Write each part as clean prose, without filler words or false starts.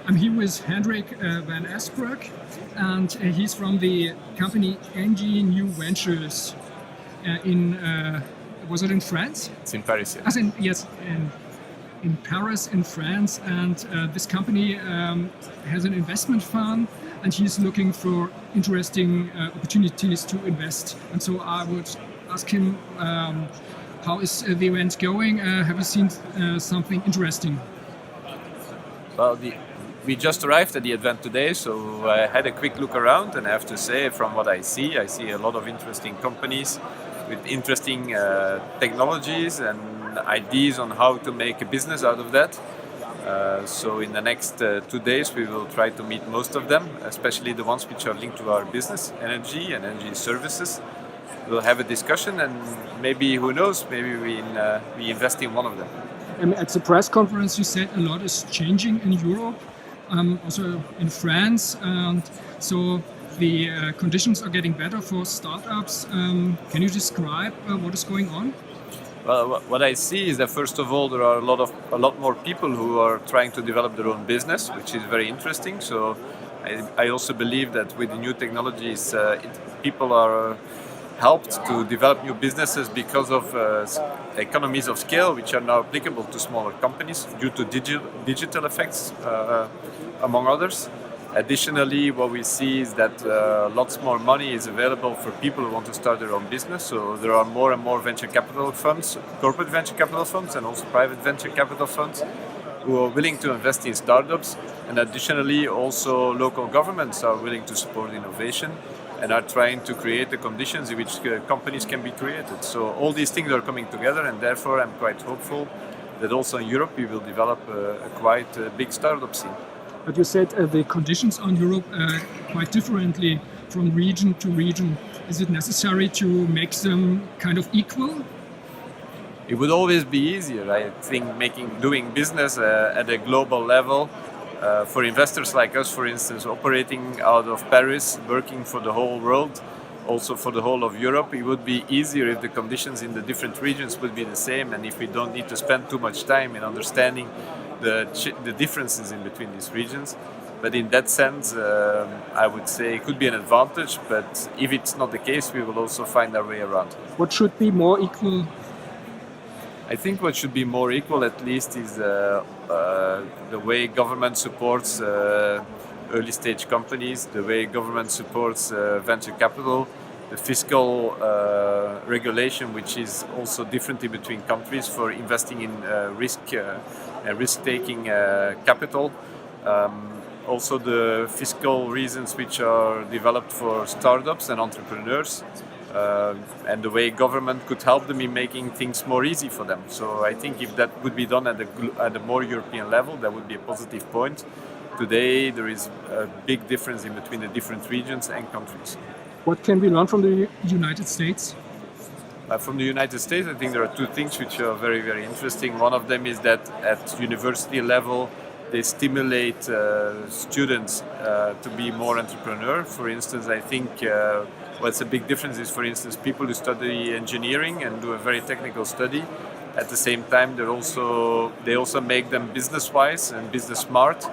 I'm here with Hendrik Van Asbroek, and he's from the company Engie New Ventures was it in France? It's in Paris. Yes, in Paris, in France. And this company has an investment fund, and he's looking for interesting opportunities to invest. And so I would ask him, how is the event going? Have you seen something interesting? Well, we just arrived at the event today, so I had a quick look around, and I have to say, from what I see a lot of interesting companies with interesting technologies and ideas on how to make a business out of that. So in the next 2 days we will try to meet most of them, especially the ones which are linked to our business, energy and energy services. We'll have a discussion, and maybe, who knows, maybe we invest in one of them. At the press conference you said a lot is changing in Europe, also in France, and so the conditions are getting better for startups. Can you describe what is going on? Well, what I see is that first of all there are a lot more people who are trying to develop their own business, which is very interesting. So I also believe that with the new technologies, people are helped to develop new businesses because of economies of scale, which are now applicable to smaller companies due to digital effects, among others. Additionally, what we see is that lots more money is available for people who want to start their own business. So there are more and more venture capital funds, corporate venture capital funds, and also private venture capital funds who are willing to invest in startups. And additionally, also local governments are willing to support innovation and are trying to create the conditions in which companies can be created. So all these things are coming together, and therefore I'm quite hopeful that also in Europe we will develop a quite big startup scene. But you said the conditions on Europe quite differently from region to region. Is it necessary to make them kind of equal? It would always be easier, I think, doing business at a global level. For investors like us, for instance, operating out of Paris, working for the whole world, also for the whole of Europe, it would be easier if the conditions in the different regions would be the same, and if we don't need to spend too much time in understanding the differences in between these regions. But in that sense, I would say it could be an advantage, but if it's not the case, we will also find our way around. What should be more equal? I think what should be more equal, at least, is the way government supports early stage companies, the way government supports venture capital, the fiscal regulation, which is also different in between countries for investing in risk-taking capital. Also the fiscal reasons which are developed for startups and entrepreneurs, and the way government could help them in making things more easy for them. So I think if that would be done at a more European level, that would be a positive point. Today there is a big difference in between the different regions and countries. What can we learn from the United States? From the United States, I think there are two things which are very, very interesting. One of them is that at university level, they stimulate students to be more entrepreneur. For instance, I think what's a big difference is, for instance, people who study engineering and do a very technical study. At the same time, they also make them business-wise and business-smart.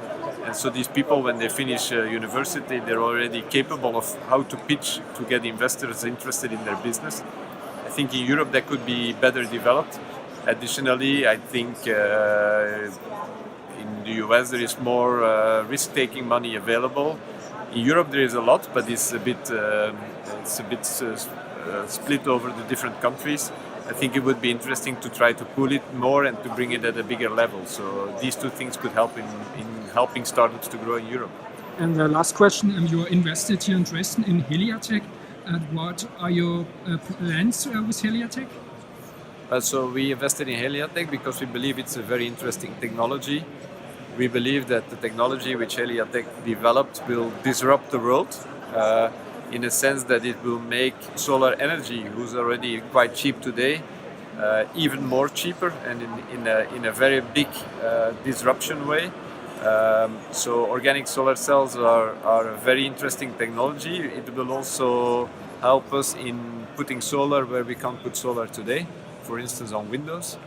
And so these people, when they finish university, they're already capable of how to pitch to get investors interested in their business. I think in Europe that could be better developed. Additionally, I think in the US there is more risk-taking money available. In Europe there is a lot, but it's a bit split over the different countries. I think it would be interesting to try to pull it more and to bring it at a bigger level. So these two things could help in helping startups to grow in Europe. And the last question, you are invested here in Dresden in Heliatech. What are your plans with Heliatech? So we invested in Heliatech because we believe it's a very interesting technology. We believe that the technology which Heliatech developed will disrupt the world in a sense that it will make solar energy, who's already quite cheap today, even more cheaper, and in a very big disruption way. So organic solar cells are a very interesting technology. It will also help us in putting solar where we can't put solar today, for instance on windows.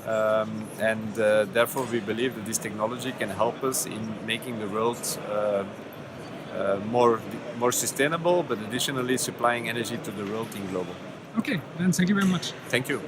and therefore we believe that this technology can help us in making the world more sustainable, but additionally supplying energy to the world in global. Okay, then thank you very much. Thank you.